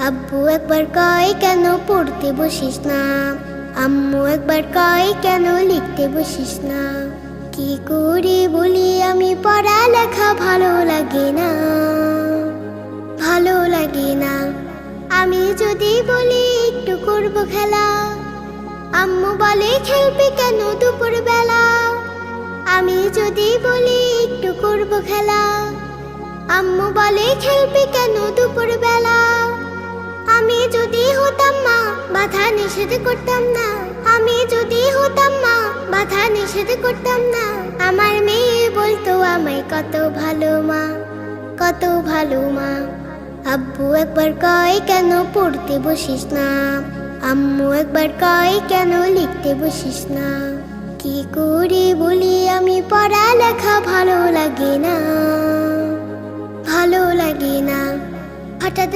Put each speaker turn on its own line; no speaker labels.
আব্বু একবার কয় কেন পড়তে বসিস না, আম্মু একবার কয় কেন লিখতে বসিস না। কি করে বলি আমি পড়ালেখা ভালো লাগে না, ভালো লাগে না। আমি যদি বলি একটু করব খেলা, আম্মু বলে খেলবি কেন দুপুর বেলা। আমি যদি বলি একটু করব খেলা, আম্মু বলে খেলবি কেন দুপুর বেলা। আমি যদি হতাম মা বাধা নিষেধ করতাম না, আমি যদি হতাম মা বাধা নিষেধ করতাম না। আমার মেয়ে বলতো আমায় কত ভালো মা, কত ভালো মা। আব্বু একবার কয় কেন পড়তে বসিস না, আম্মু একবার কয় কেন লিখতে বসিস না। কি করে বলি আমি পড়ালেখা ভালো লাগে না, ভালো লাগে না। হঠাৎ